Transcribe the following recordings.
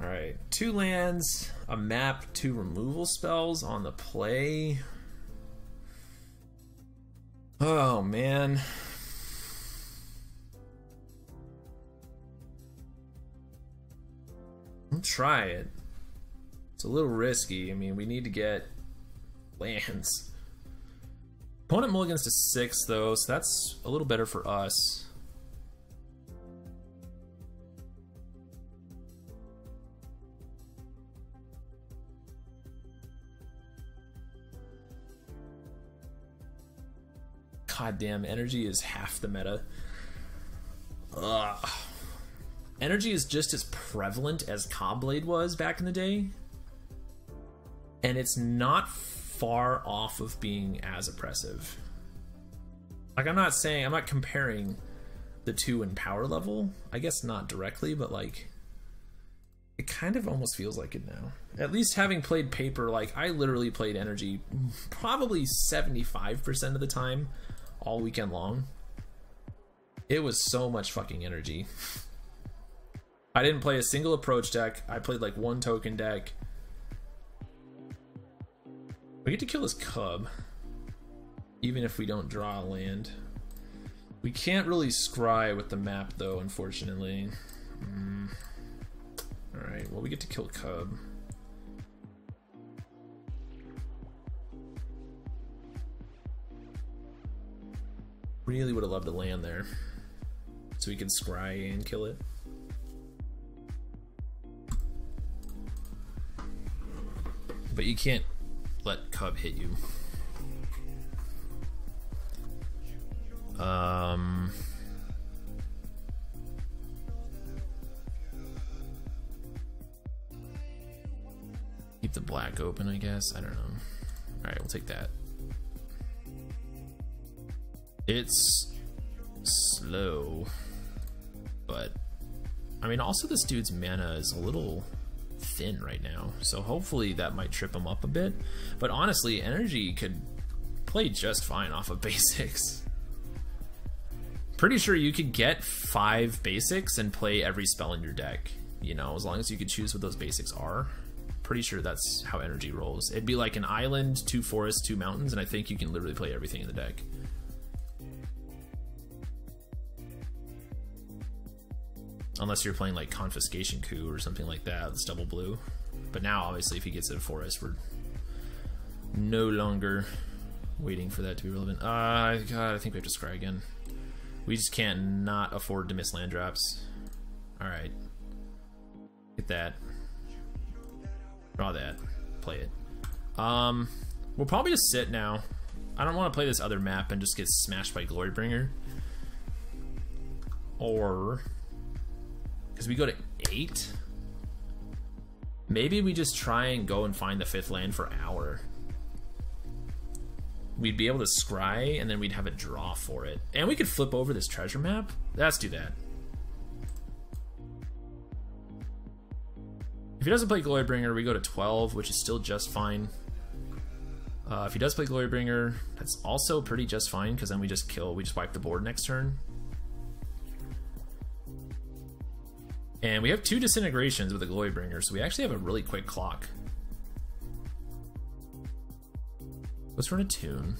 All right, 2 lands, a map, 2 removal spells on the play. Oh man. I'll try it. It's a little risky. I mean, we need to get lands. Opponent mulligans to 6 though, so that's a little better for us. God damn, energy is half the meta. Ugh. Energy is just as prevalent as Cobblade was back in the day. And it's not far off of being as oppressive. Like, I'm not comparing the two in power level. I guess not directly, but like, it kind of almost feels like it now. At least having played paper, like, I literally played energy probably 75% of the time, all weekend long. It was so much fucking energy. I didn't play a single approach deck. I played like 1 token deck. We get to kill this cub, even if we don't draw a land. We can't really scry with the map though, unfortunately. Alright, well, we get to kill cub. Really would have loved to land there, so we can scry and kill it. But you can't let cub hit you. Keep the black open, I guess. I don't know. Alright, we'll take that. It's slow, but I mean, also this dude's mana is a little thin right now, so hopefully that might trip him up a bit. But honestly, energy could play just fine off of basics. Pretty sure you could get 5 basics and play every spell in your deck, you know, as long as you could choose what those basics are. Pretty sure that's how energy rolls. It'd be like an island, 2 forests, 2 mountains, and I think you can literally play everything in the deck. Unless you're playing like Confiscation Coup or something like that, it's double blue. But now, obviously, if he gets it a forest, we're no longer waiting for that to be relevant. God, I think we have to scry again. We just can't not afford to miss land drops. Alright. Get that. Draw that. Play it. We'll probably just sit now. I don't want to play this other map and just get smashed by Glorybringer. Or... because we go to 8. Maybe we just try and go and find the 5th land for Hour. We'd be able to scry, and then we'd have a draw for it. And we could flip over this treasure map. Let's do that. If he doesn't play Glorybringer, we go to 12, which is still just fine. If he does play Glorybringer, that's also pretty just fine, because then we just wipe the board next turn. And we have 2 disintegrations with a Glorybringer, so we actually have a really quick clock. Let's run a tune.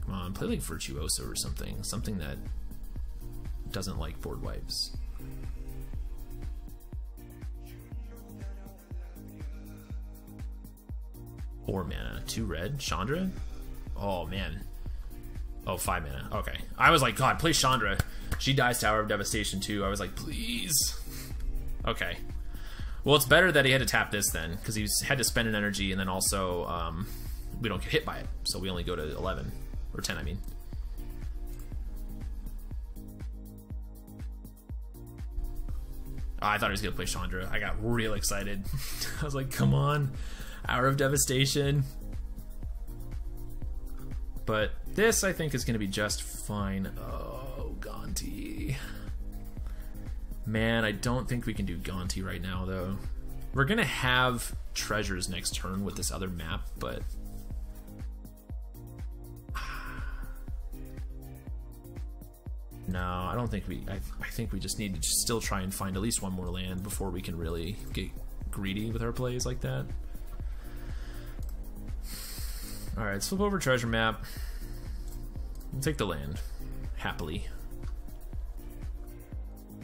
Come on, play like Virtuoso or something. Something that doesn't like board wipes. Four mana, 2 red. Chandra? Oh, man. Oh, 5 mana. Okay. I was like, God, play Chandra. She dies Tower of Devastation too. I was like, please. Okay. Well, it's better that he had to tap this then, because he had to spend an energy, and then also we don't get hit by it, so we only go to 11 or 10. I mean. Oh, I thought he was gonna play Chandra. I got real excited. I was like, come on, Hour of Devastation. But this, I think, is gonna be just fine. Oh, Gonti. Man, I don't think we can do Gonti right now, though. We're gonna have treasures next turn with this other map, but... No, I don't think we... I think we just need to still try and find at least one more land before we can really get greedy with our plays like that. Alright, let's flip over treasure map. We'll take the land. Happily.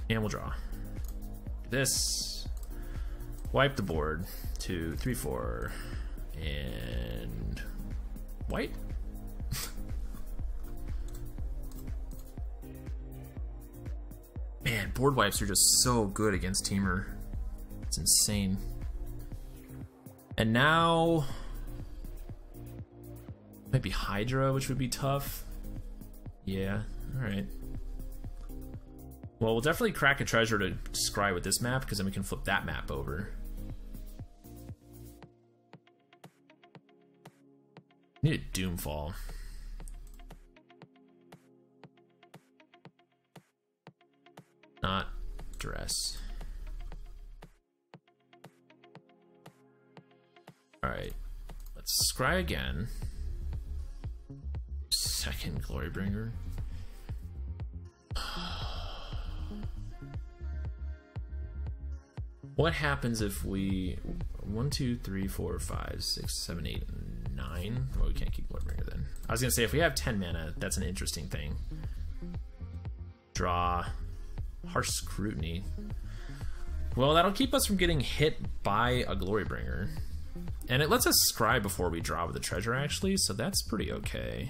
And we'll draw. This. Wipe the board. 2, 3, 4. And... white? Man, board wipes are just so good against Temur. It's insane. And now... maybe Hydra, which would be tough. Yeah, alright. Well, we'll definitely crack a treasure to scry with this map, because then we can flip that map over. Need a Doomfall. Not Dress. Alright. Let's scry again. Second Glorybringer. What happens if we 1, 2, 3, 4, 5, 6, 7, 8, 9? Well, we can't keep Glorybringer then. I was gonna say if we have 10 mana, that's an interesting thing. Draw. Harsh Scrutiny. Well, that'll keep us from getting hit by a Glorybringer. And it lets us scry before we draw with the treasure, actually, so that's pretty okay.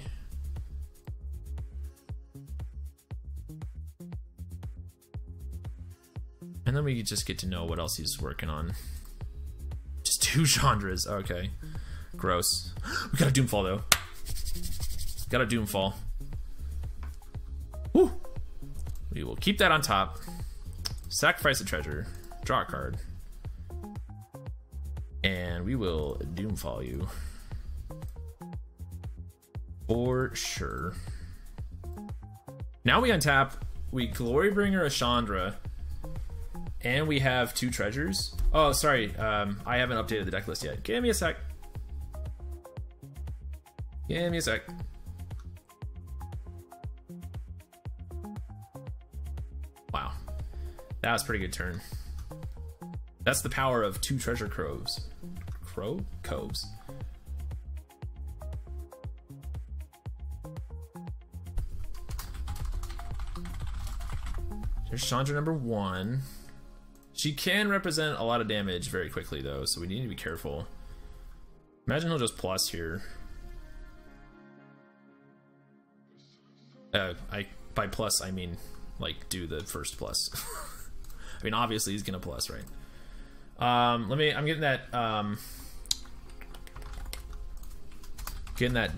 And then we just get to know what else he's working on. Just 2 genres, okay. Gross. We got a Doomfall, though. Got a Doomfall. Woo! We will keep that on top. Sacrifice a treasure. Draw a card. And we will Doomfall you. For sure. Now we untap. We Glorybringer a Chandra. And we have 2 treasures. Oh, sorry. I haven't updated the deck list yet. Give me a sec. Give me a sec. Wow. That was a pretty good turn. That's the power of 2 treasure coves. Coves. There's Chandra number 1. She can represent a lot of damage very quickly, though, so we need to be careful. Imagine he'll just plus here. By plus, I mean, like, do the first plus. I mean, obviously he's gonna plus, right? I'm getting that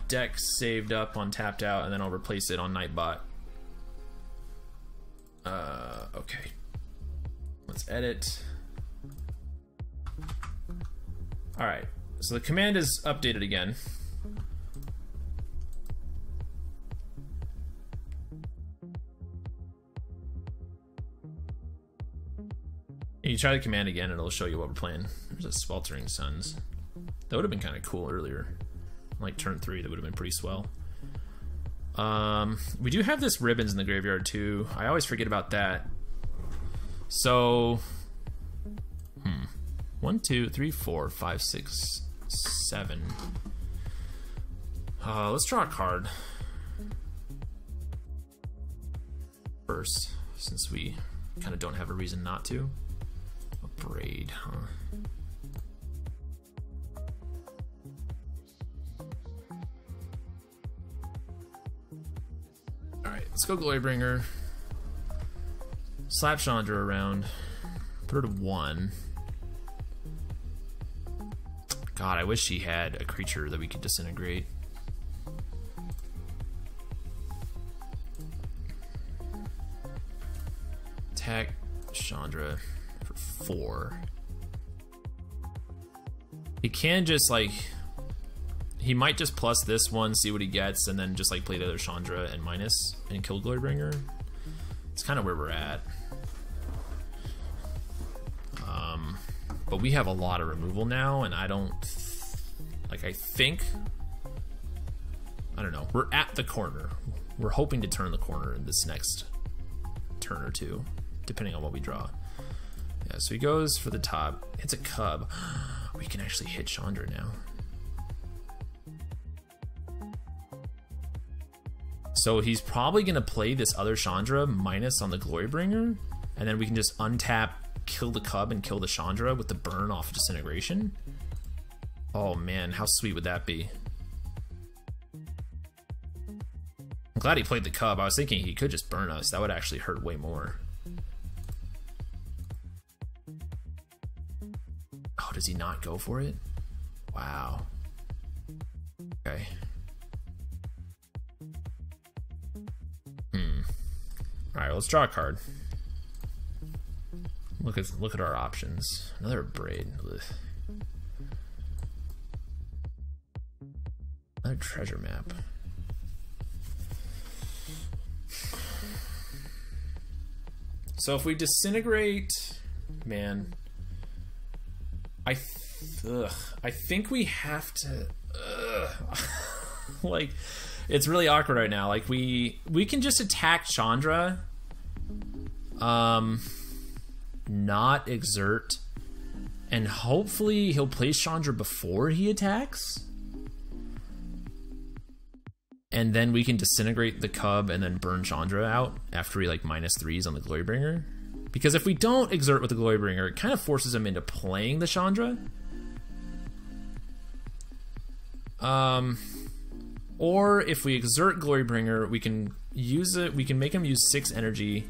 deck saved up on Tapped Out, and then I'll replace it on Nightbot. Okay. Let's edit. Alright, so the command is updated again. And you try the command again and it'll show you what we're playing. There's a Sweltering Suns. That would have been kind of cool earlier. Like turn 3, that would have been pretty swell. We do have this Ribbons in the graveyard too. I always forget about that. So 1, 2, 3, 4, 5, 6, 7. Let's draw a card first, since we kind of don't have a reason not to. A Braid, huh? Alright, let's go Glorybringer. Slap Chandra around. Put her to 1. God, I wish she had a creature that we could disintegrate. Attack Chandra for 4. He can just like... He might just plus this one, see what he gets, and then just like play the other Chandra and minus and kill Glorybringer. It's kind of where we're at. But we have a lot of removal now, and I don't... Like, I think... I don't know. We're at the corner. We're hoping to turn the corner in this next turn or two, depending on what we draw. Yeah, so he goes for the top, hits a cub. We can actually hit Chandra now. So he's probably gonna play this other Chandra minus on the Glorybringer, and then we can just untap, kill the cub, and kill the Chandra with the burn off of Disintegration. Oh man, how sweet would that be? I'm glad he played the cub. I was thinking he could just burn us. That would actually hurt way more. Oh, does he not go for it? Wow. Okay. Alright, let's draw a card. Look at our options. Another braid. Ugh. Another treasure map. So if we disintegrate, man, I think we have to. Like, it's really awkward right now. Like we can just attack Chandra, not exert, and hopefully he'll play Chandra before he attacks. And then we can disintegrate the cub and then burn Chandra out after he like -3s on the Glorybringer. Because if we don't exert with the Glorybringer, it kind of forces him into playing the Chandra. Or if we exert Glorybringer, we can use it. We can make him use 6 energy,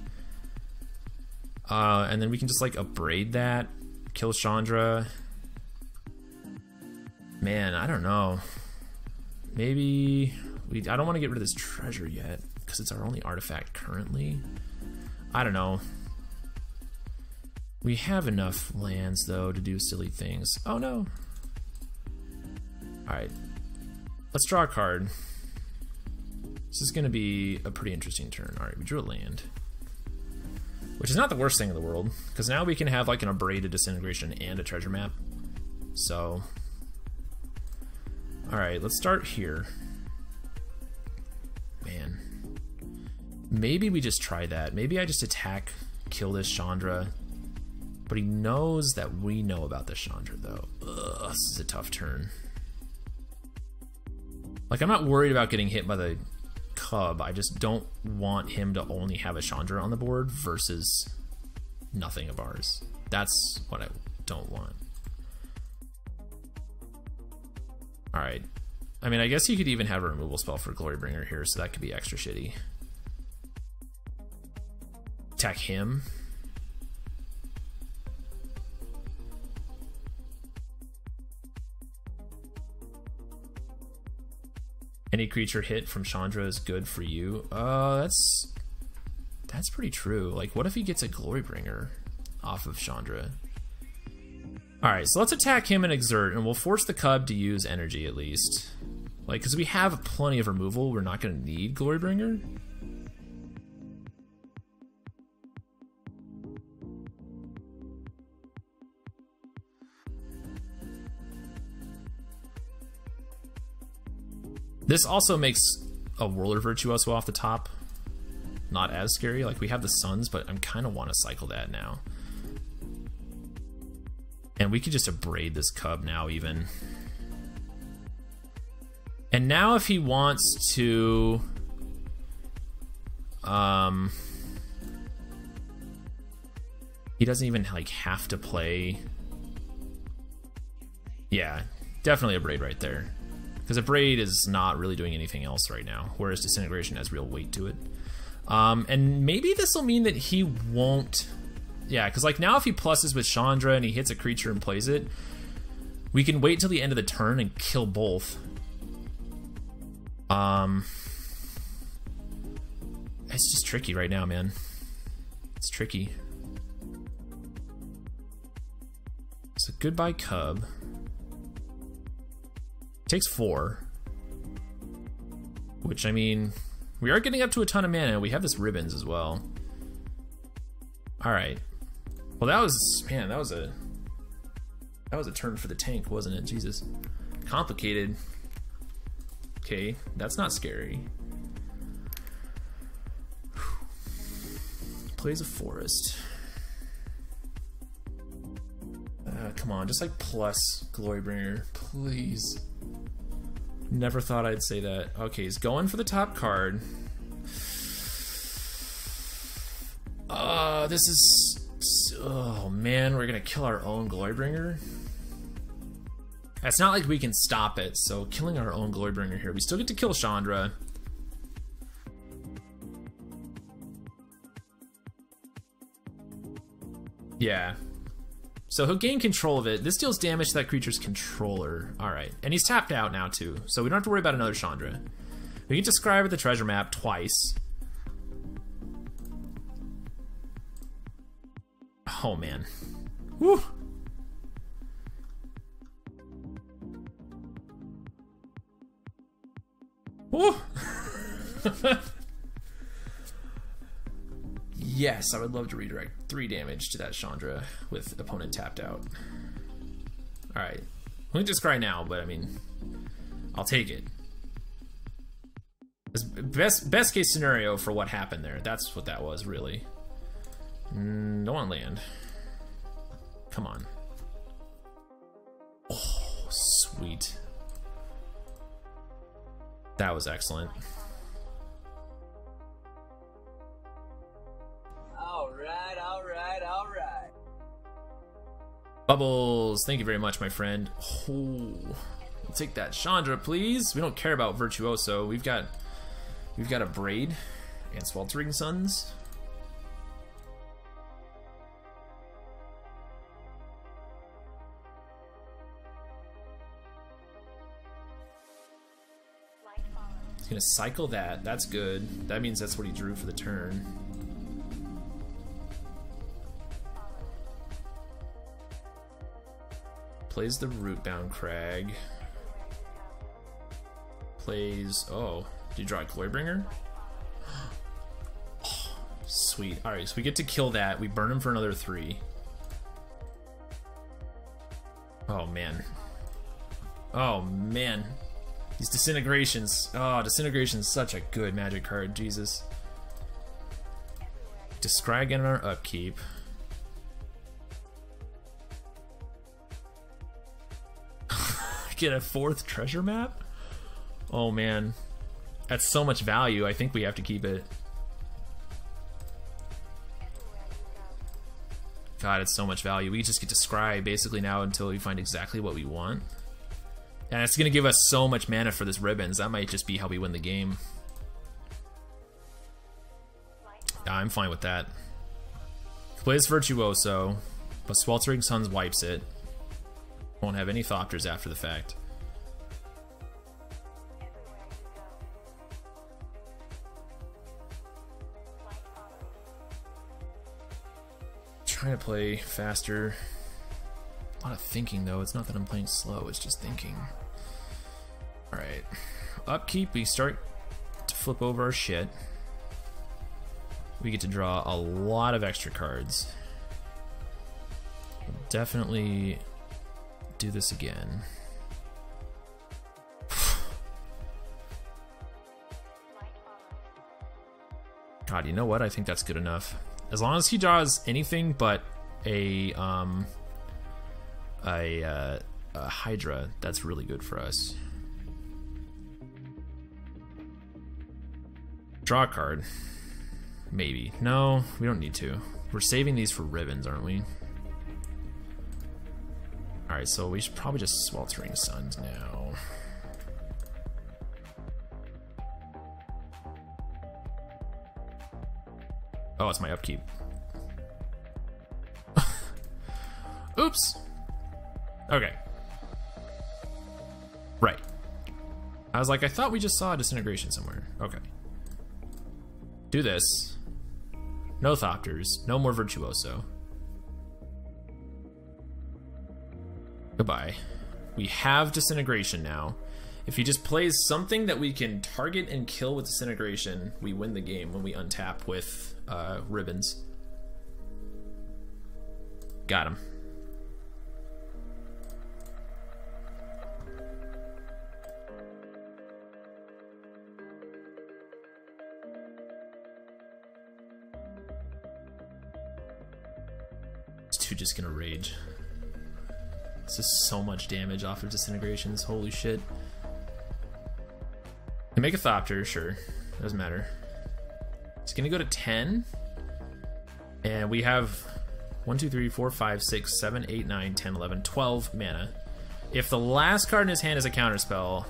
and then we can just like upbraid that, kill Chandra. Man, I don't know. Maybe I don't want to get rid of this treasure yet because it's our only artifact currently. I don't know. We have enough lands though to do silly things. Oh no. All right. Let's draw a card. This is going to be a pretty interesting turn. All right, we drew a land, which is not the worst thing in the world, because now we can have like an abraded disintegration and a treasure map. So, all right, let's start here. Man, maybe we just try that. Maybe I just attack, kill this Chandra, but he knows that we know about this Chandra though. Ugh, this is a tough turn. Like, I'm not worried about getting hit by the cub. I just don't want him to only have a Chandra on the board versus nothing of ours. That's what I don't want. Alright. I mean, I guess you could even have a removal spell for Glorybringer here, so that could be extra shitty. Attack him. Any creature hit from Chandra is good for you. That's pretty true. Like, what if he gets a Glorybringer off of Chandra? Alright, so let's attack him and exert, and we'll force the cub to use energy at least. Like, because we have plenty of removal, we're not going to need Glorybringer. This also makes a Whirler Virtuoso off the top not as scary. Like, we have the Suns, but I kind of want to cycle that now. And we could just abrade this cub now even. And now if he wants to... he doesn't even like have to play... Yeah, definitely abrade right there. Because Abrade is not really doing anything else right now, whereas Disintegration has real weight to it. And maybe this will mean that he won't... Yeah, because like now if he pluses with Chandra and he hits a creature and plays it, we can wait till the end of the turn and kill both. It's just tricky right now, man. It's tricky. So goodbye, Cub. Takes 4. Which, I mean, we are getting up to a ton of mana. We have this Ribbons as well. Alright. Well, that was, man, that was a turn for the tank, wasn't it? Jesus. Complicated. Okay, that's not scary. Plays a forest. Come on, just like plus Glorybringer, please. Never thought I'd say that. Okay, he's going for the top card. This is... Oh man, we're gonna kill our own Glorybringer. It's not like we can stop it, so killing our own Glorybringer here. We still get to kill Chandra. Yeah. So he'll gain control of it. This deals damage to that creature's controller. Alright. And he's tapped out now too, so we don't have to worry about another Chandra. We can describe the treasure map twice. Oh man. Woo! Woo! Yes, I would love to redirect 3 damage to that Chandra with opponent tapped out. Alright. We can just cry now, but I mean, I'll take it. Best case scenario for what happened there. That's what that was, really. Don't want land. Come on. Oh, sweet. That was excellent. Alright. Bubbles, thank you very much, my friend. Oh, we'll take that Chandra, please. We don't care about Virtuoso. We've got a Braid and Sweltering Suns. He's gonna cycle that. That's good. That means that's what he drew for the turn. Plays the Rootbound Crag. Plays... Oh, did you draw a Glorybringer? Oh, sweet. Alright, so we get to kill that. We burn him for another 3. Oh, man. Oh, man. These Disintegrations. Oh, Disintegration's such a good Magic card. Jesus. Descry again in our upkeep. Get a 4th treasure map? Oh man, that's so much value. I think we have to keep it. God, it's so much value. We just get to scry basically now until we find exactly what we want. And it's gonna give us so much mana for this ribbons. That might just be how we win the game. I'm fine with that. Plays Virtuoso, but Sweltering Suns wipes it. Won't have any Thopters after the fact. Trying to play faster. A lot of thinking though. It's not that I'm playing slow, it's just thinking. Alright. Upkeep, we start to flip over our shit. We get to draw a lot of extra cards. We'll definitely do this again. God, you know what? I think that's good enough. As long as he draws anything but a Hydra, that's really good for us. Draw a card. Maybe. No, we don't need to. We're saving these for ribbons, aren't we? Alright, so we should probably just Sweltering Suns now. Oh, it's my upkeep. Oops! Okay. Right. I was like, I thought we just saw a Disintegration somewhere. Okay. Do this. No Thopters. No more Virtuoso. Goodbye. We have Disintegration now. If he just plays something that we can target and kill with Disintegration, we win the game when we untap with ribbons. Got him. Dude, just gonna rage. This is so much damage off of disintegrations. Holy shit. Can make a Thopter, sure. Doesn't matter. It's gonna go to 10. And we have 1, 2, 3, 4, 5, 6, 7, 8, 9, 10, 11, 12 mana. If the last card in his hand is a counterspell,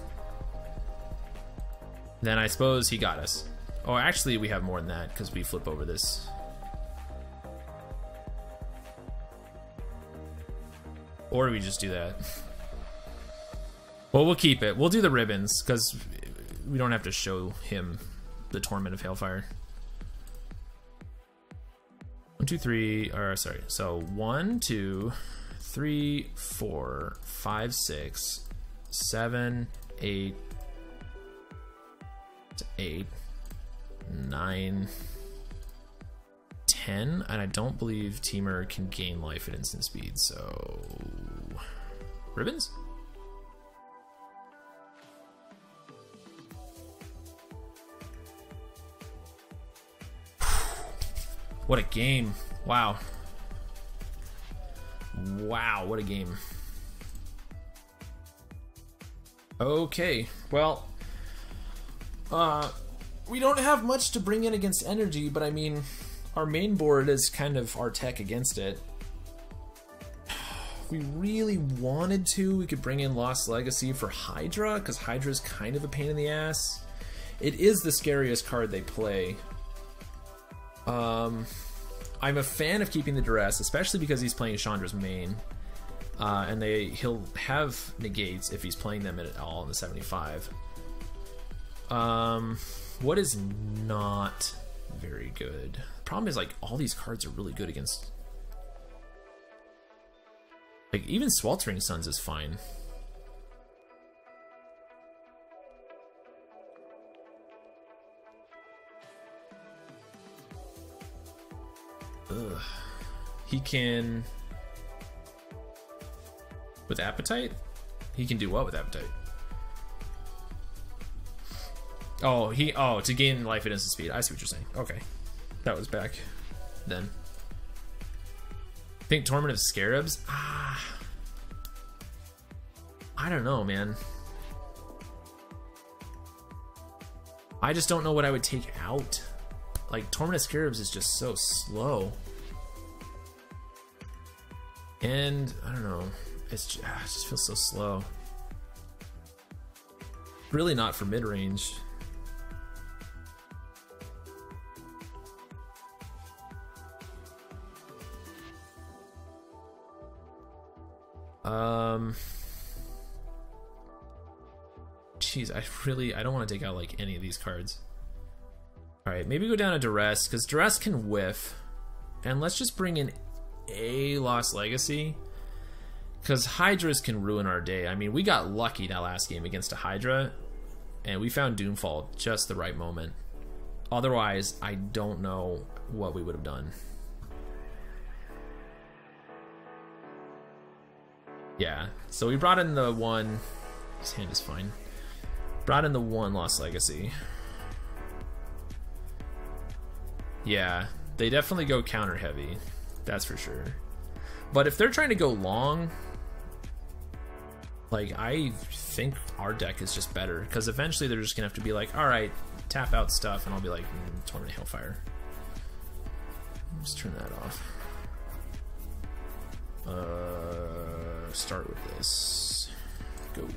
then I suppose he got us. Oh, actually, we have more than that because we flip over this. Or we just do that. Well, we'll keep it. We'll do the ribbons because we don't have to show him the Torment of Hailfire. 1, 2, 3, or sorry. So 1, 2, 3, 4, 5, 6, 7, 8, 8, 9, 10, and I don't believe Temur can gain life at instant speed, so ribbons? What a game. Wow. Wow, what a game. Okay, well, we don't have much to bring in against energy, but I mean, our main board is kind of our tech against it. If we really wanted to, we could bring in Lost Legacy for Hydra, because Hydra's kind of a pain in the ass. It is the scariest card they play. I'm a fan of keeping the Duress, especially because he's playing Chandra's main. And he'll have negates if he's playing them at all in the 75. What is not very good? Problem is, like, all these cards are really good against... Like, even Sweltering Suns is fine. Ugh. He can... With Appetite? He can do what with Appetite? Oh, to gain life at instant speed. I see what you're saying. Okay. That was back then. I think Torment of Scarabs? I don't know, man. I just don't know what I would take out. Like, Torment of Scarabs is just so slow. And, I don't know. It just feels so slow. Really not for mid-range. Jeez, I don't want to take out like any of these cards. Alright, maybe go down to Duress, because Duress can whiff. And let's just bring in a Lost Legacy. Because Hydras can ruin our day. I mean, we got lucky that last game against a Hydra, and we found Doomfall just the right moment. Otherwise, I don't know what we would have done. Yeah, so we brought in the one... His hand is fine. Brought in the one Lost Legacy. Yeah, they definitely go counter heavy. That's for sure. But if they're trying to go long... Like, I think our deck is just better. Because eventually they're just going to have to be like, alright, tap out stuff. And I'll be like, Torment of Hailfire. Let's turn that off. Start with this. Go.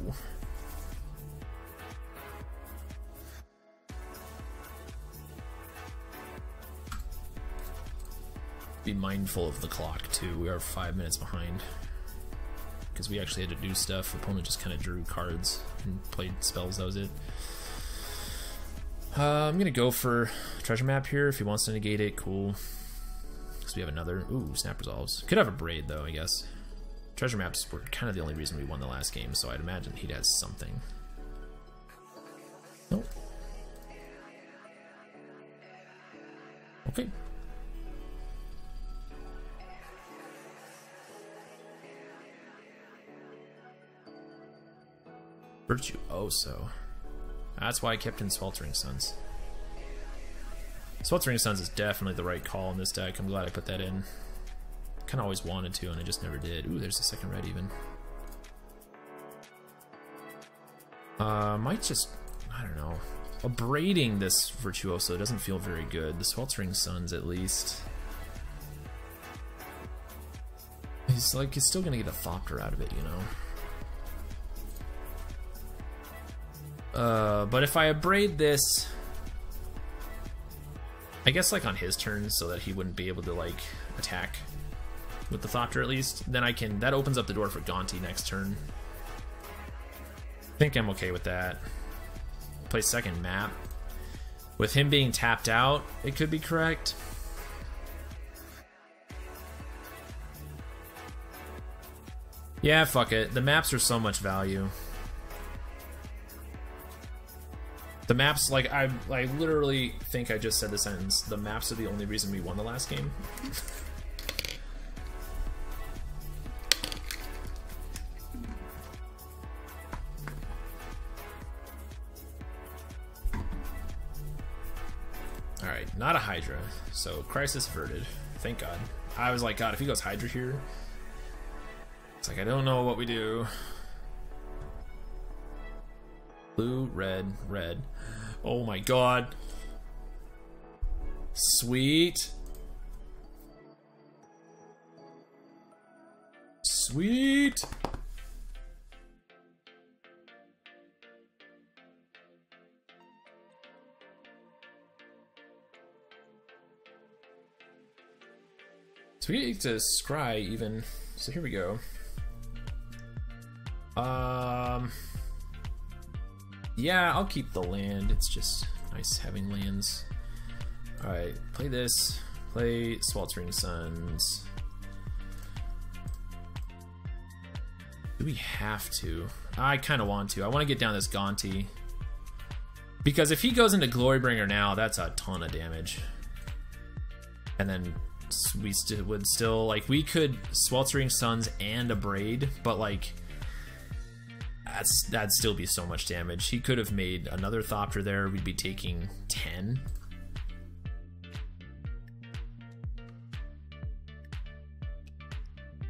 Be mindful of the clock too. We are 5 minutes behind because we actually had to do stuff. Opponent just kind of drew cards and played spells. That was it. I'm gonna go for treasure map here. If he wants to negate it, cool. Because we have another. Ooh, snap resolves. Could have a braid though, I guess. Treasure maps were kind of the only reason we won the last game, so I'd imagine he'd have something. Nope. Okay. Virtuoso. That's why I kept in Sweltering Suns. Sweltering Suns is definitely the right call in this deck. I'm glad I put that in. Kind of always wanted to, and I just never did. Ooh, there's a second red even. Might just, I don't know. Abrading this Virtuoso doesn't feel very good. The Sweltering Suns, at least. He's still gonna get a Thopter out of it, you know? But if I abrade this, I guess like on his turn, so that he wouldn't be able to like attack with the Thopter at least, then I can, that opens up the door for Gonti next turn. I think I'm okay with that. Play second map. With him being tapped out, it could be correct. Yeah, fuck it. The maps are so much value. The maps, like, I literally think I just said the sentence. The maps are the only reason we won the last game. Alright, not a Hydra. So, crisis averted. Thank God. I was like, God, if he goes Hydra here, it's like, I don't know what we do. Blue, red, red. Oh my God. Sweet. Sweet. So we get to scry even. So here we go. Yeah, I'll keep the land. It's just nice having lands. Alright, play this. Play Sweltering Suns. Do we have to? I kind of want to. I want to get down this Gonti. Because if he goes into Glorybringer now, that's a ton of damage. And then we would still, like, we could Sweltering Suns and Abrade, but like, that'd still be so much damage. He could have made another Thopter there. We'd be taking 10.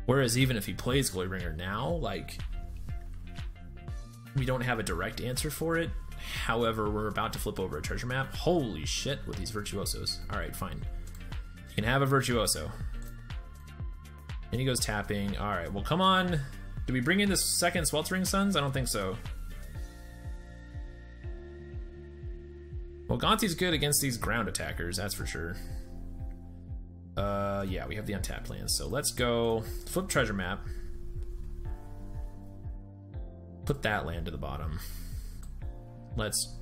Whereas even if he plays Glorybringer now, like, we don't have a direct answer for it. However, we're about to flip over a treasure map. Holy shit with these Virtuosos. Alright, fine. You can have a Virtuoso. And he goes tapping. Alright, well, come on. Do we bring in the second Sweltering Suns? I don't think so. Well, Gonti's good against these ground attackers, that's for sure. Yeah, we have the untapped lands, so let's go flip treasure map. Put that land to the bottom. Let's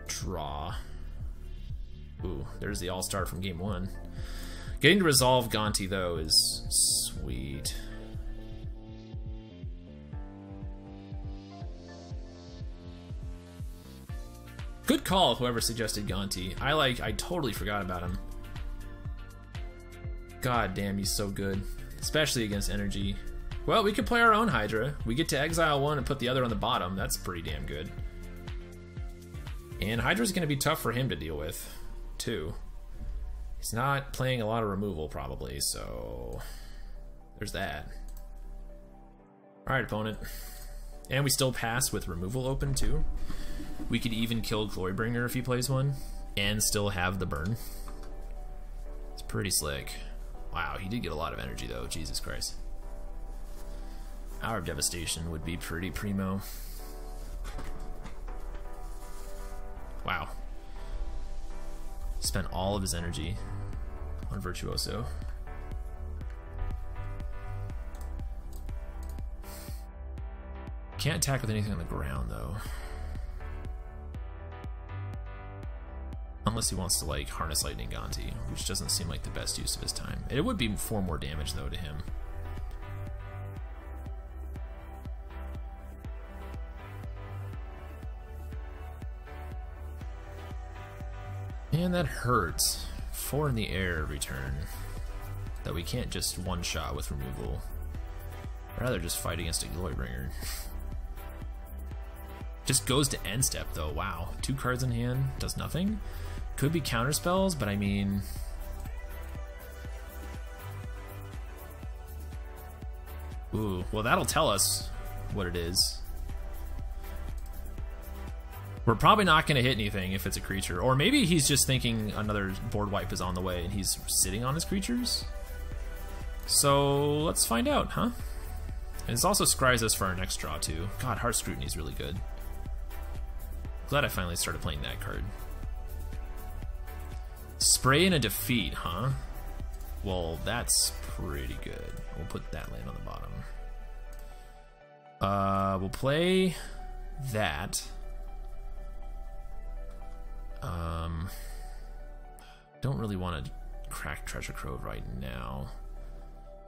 draw. Ooh, there's the all-star from game 1. Getting to resolve Gonti, though, is sweet. Good call, whoever suggested Gonti. I totally forgot about him. God damn, he's so good. Especially against energy. Well, we could play our own Hydra. We get to exile one and put the other on the bottom. That's pretty damn good. And Hydra's going to be tough for him to deal with, too. He's not playing a lot of removal, probably, so there's that. Alright, opponent. And we still pass with removal open, too. We could even kill Glorybringer if he plays one, and still have the burn. It's pretty slick. Wow, he did get a lot of energy, though. Jesus Christ. Hour of Devastation would be pretty primo. Wow. Spent all of his energy on Virtuoso. Can't attack with anything on the ground, though. Unless he wants to, like, harness Lightning Gonti, which doesn't seem like the best use of his time. It would be 4 more damage, though, to him. Man, that hurts. 4 in the air return. That we can't just one-shot with removal. I'd rather just fight against a Glorybringer. Just goes to end step, though. Wow. 2 cards in hand, does nothing. Could be counter spells, but I mean, Ooh, well that'll tell us what it is. We're probably not going to hit anything if it's a creature. Or maybe he's just thinking another board wipe is on the way and he's sitting on his creatures. So let's find out, huh? And this also scries us for our next draw too. God, Heart Scrutiny is really good. Glad I finally started playing that card. Spray and a defeat, huh? Well, that's pretty good. We'll put that land on the bottom. We'll play that. Don't really want to crack Treasure Trove right now.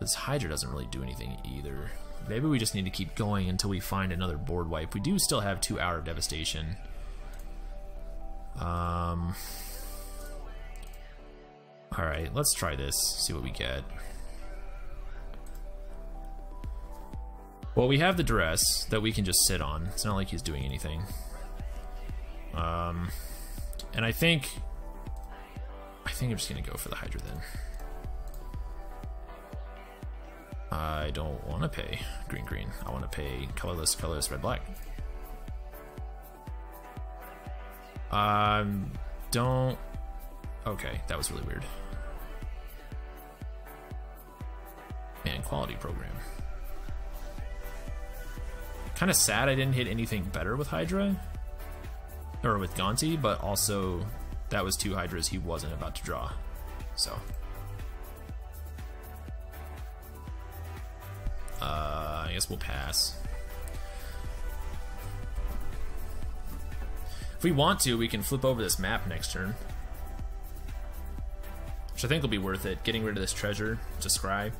This Hydra doesn't really do anything either. Maybe we just need to keep going until we find another board wipe. We do still have 2 Hour of Devastation. Alright, let's try this, see what we get. Well, we have the Duress that we can just sit on. It's not like he's doing anything. And I think I'm just gonna go for the Hydra then. I don't want to pay green. I want to pay colorless, red, black. Don't. Okay, that was really weird. Man, quality program. Kind of sad I didn't hit anything better with Hydra. Or with Gonti, but also that was 2 Hydras he wasn't about to draw. So. I guess we'll pass. If we want to, we can flip over this map next turn. Which I think will be worth it, getting rid of this treasure to scry.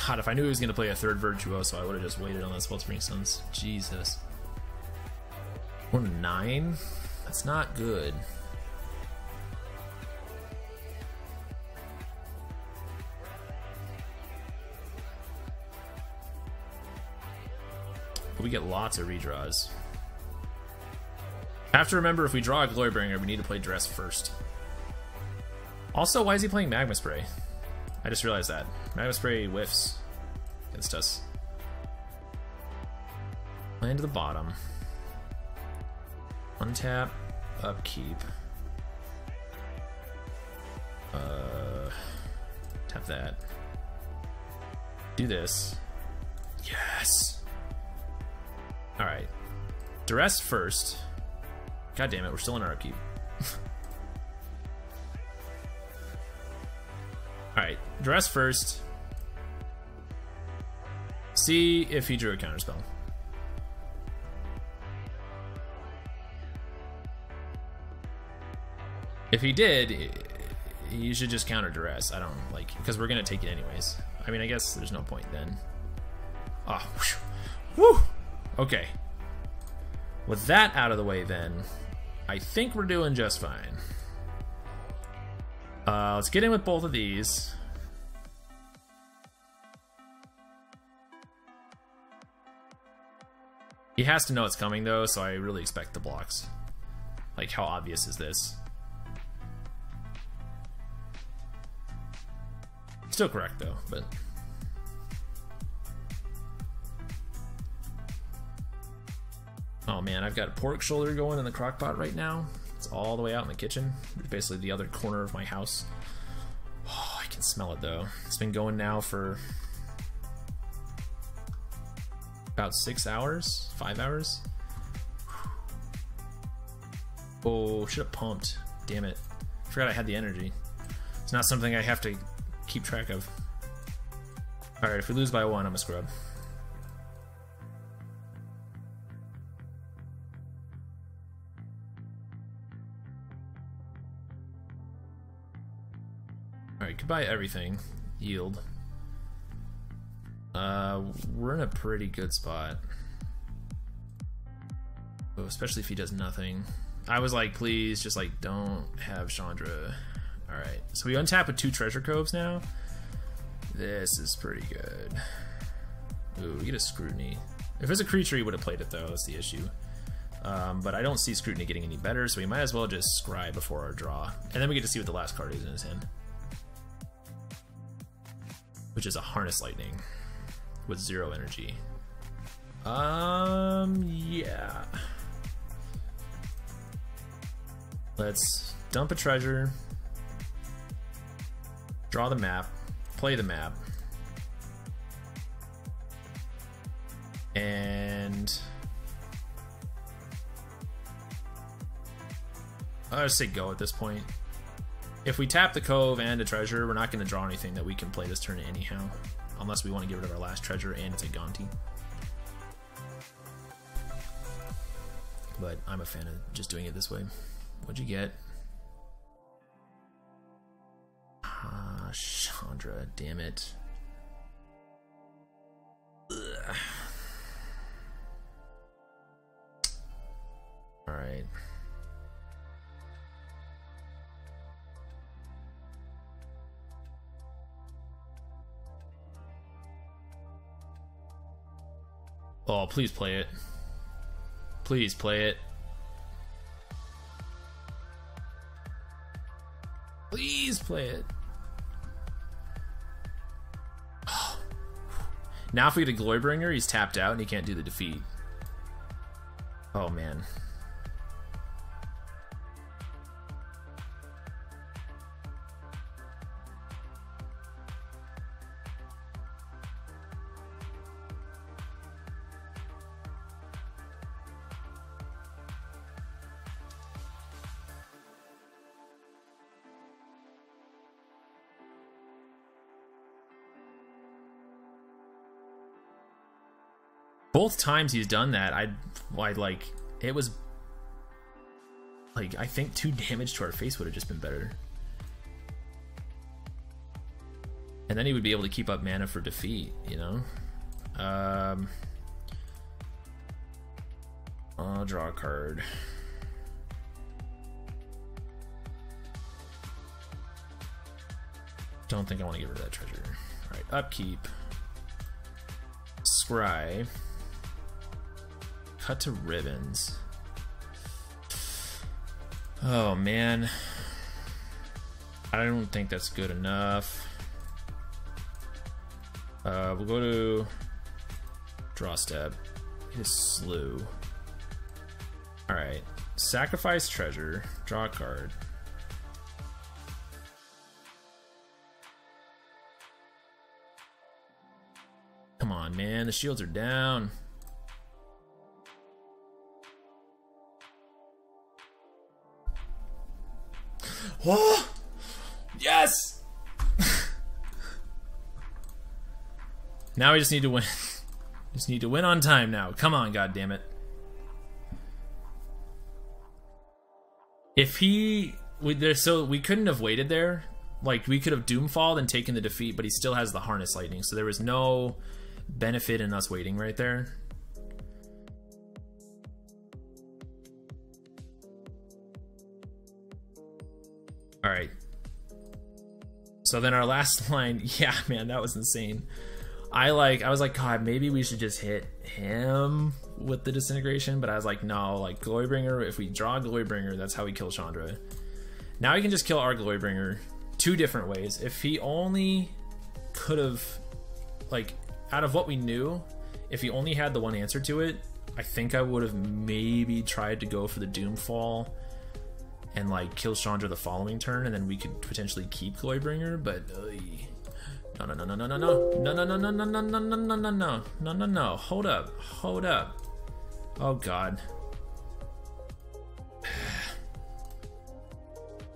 God, if I knew he was going to play a 3rd Virtuoso, I would have just waited on that Wellspring Suns. Jesus. We're 9? That's not good. But we get lots of redraws. Have to remember, if we draw a Glorybringer, we need to play Duress first. Also, why is he playing Magma Spray? I just realized that. Magma Spray whiffs against us. Land to the bottom. Untap, upkeep. Tap that. Do this. Yes! Alright. Duress first. God damn it, we're still in our upkeep. Alright, Duress first. See if he drew a counterspell. If he did, you should just counter Duress. I don't like, because we're gonna take it anyways. I mean, I guess there's no point then. Oh, whew. Okay. With that out of the way then, I think we're doing just fine. Let's get in with both of these. He has to know it's coming though, so I really expect the blocks. Like, how obvious is this? Still correct though, but... Oh man, I've got a pork shoulder going in the crock pot right now. It's all the way out in the kitchen. Basically the other corner of my house. Oh, I can smell it though. It's been going now for about 6 hours, 5 hours. Oh, should have pumped. Damn it. Forgot I had the energy. It's not something I have to keep track of. Alright, if we lose by 1, I'm a scrub. Alright, goodbye everything. Yield. We're in a pretty good spot. Oh, especially if he does nothing. I was like, please, just like, don't have Chandra. Alright, so we untap with 2 treasure coves now. This is pretty good. Ooh, we get a scrutiny. If it was a creature, he would have played it, though. That's the issue. But I don't see Scrutiny getting any better, so we might as well just scry before our draw. And then we get to see what the last card is in his hand. Which is a Harness Lightning with 0 energy. Yeah. Let's dump a treasure, draw the map, play the map, and I'll just say go at this point. If we tap the Cove and a treasure, we're not going to draw anything that we can play this turn anyhow, unless we want to get rid of our last treasure and it's a Gonti. But I'm a fan of just doing it this way. What'd you get? Ah, Chandra, damn it. Ugh. All right. Oh, please play it. Please play it. Please play it. Now if we get a Glorybringer, he's tapped out and he can't do the defeat. Oh man. Both times he's done that, I like, it was like, I think 2 damage to our face would have just been better. And then he would be able to keep up mana for defeat, you know? I'll draw a card. Don't think I want to get rid of that treasure. Alright, upkeep. Scry. Cut to ribbons. Oh man, I don't think that's good enough. We'll go to draw step. His slew. All right, sacrifice treasure. Draw a card. Come on, man. The shields are down. Oh, yes! Now we just need to win. Just need to win on time now. Come on, goddammit. If he... so we couldn't have waited there. Like, we could have Doomfalled and taken the defeat, but he still has the Harness Lightning, so there was no benefit in us waiting right there. All right. So then our last line, yeah, man, that was insane. I was like, God, maybe we should just hit him with the disintegration, but I was like, no, like Glorybringer, if we draw Glorybringer, that's how we kill Chandra. Now we can just kill our Glorybringer 2 different ways. If he only could have, like, out of what we knew, if he only had the one answer to it, I think I would have maybe tried to go for the Doomfall and like kill Chandra the following turn, and then we could potentially keep Glorybringer, but no, hold up, oh god,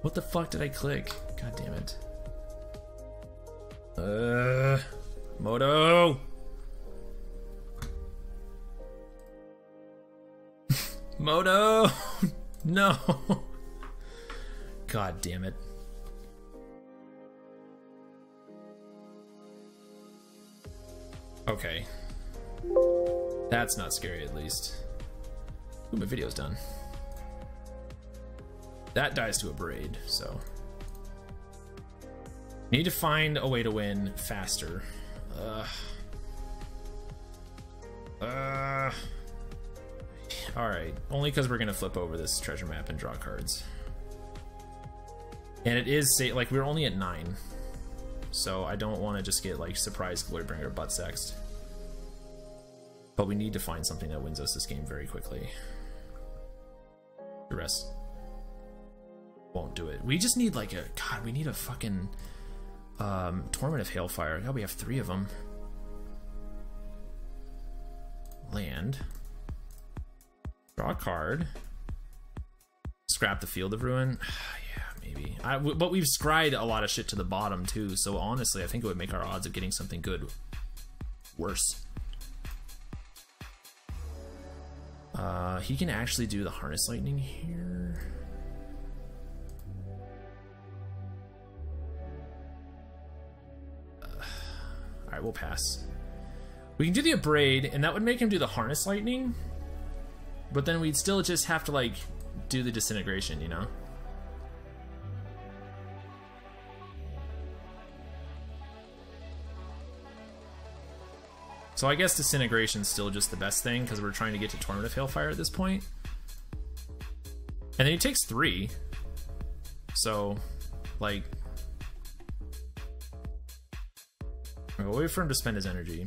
what the fuck did I click? God damn it. Moto. Moto. No. God damn it. Okay. That's not scary, at least. Ooh, my video's done. That dies to a braid, so. Need to find a way to win faster. Alright, only because we're gonna flip over this treasure map and draw cards. And it is, like, we're only at 9. So I don't want to just get, like, surprise Glorybringer or butt sexed. But we need to find something that wins us this game very quickly. The rest won't do it. We just need, like, a... God, we need a fucking... Torment of Hailfire. God, we have 3 of them. Land. Draw a card. Scrap the Field of Ruin. Yeah, maybe. But we've scryed a lot of shit to the bottom too, so honestly I think it would make our odds of getting something good worse. He can actually do the Harness Lightning here. Alright, we'll pass. We can do the Abrade, and that would make him do the Harness Lightning, but then we'd still just have to, like, do the Disintegration, you know? So I guess Disintegration's still just the best thing, because we're trying to get to Torment of Hailfire at this point. And then he takes 3. So, like... We'll wait for him to spend his energy.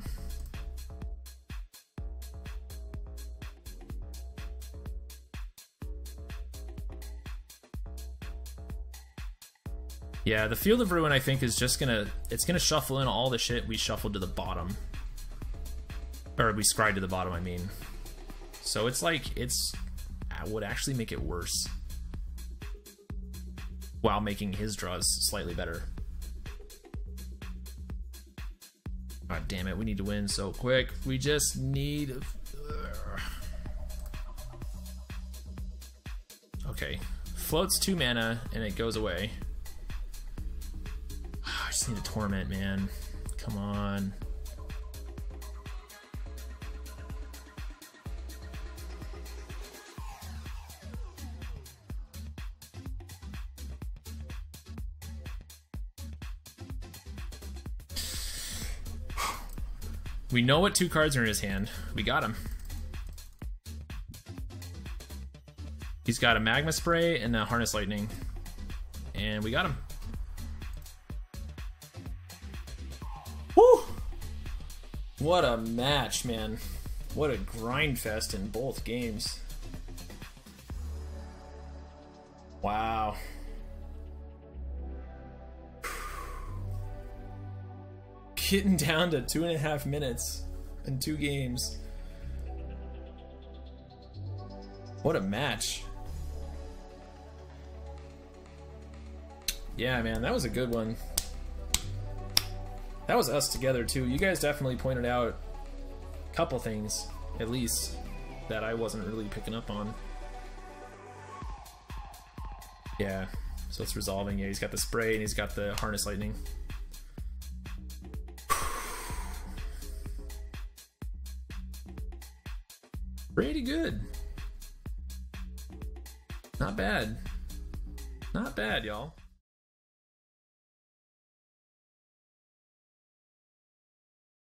Yeah, the Field of Ruin, I think, is just gonna... It's gonna shuffle in all the shit we shuffled to the bottom. Or we scried to the bottom, I mean. So it's like, it's... would actually make it worse. While making his draws slightly better. God damn it, we need to win so quick. We just need... Okay. Floats 2 mana, and it goes away. I just need a Torment, man. Come on. We know what 2 cards are in his hand. We got him. He's got a Magma Spray and a Harness Lightning. And we got him. Woo! What a match, man. What a grind fest in both games. Wow. Getting down to 2.5 minutes in 2 games. What a match. Yeah, man, that was a good one. That was us together too. You guys definitely pointed out a couple things, at least, that I wasn't really picking up on. Yeah, so it's resolving. Yeah, he's got the spray and he's got the Harness Lightning. Pretty good. Not bad. Not bad, y'all.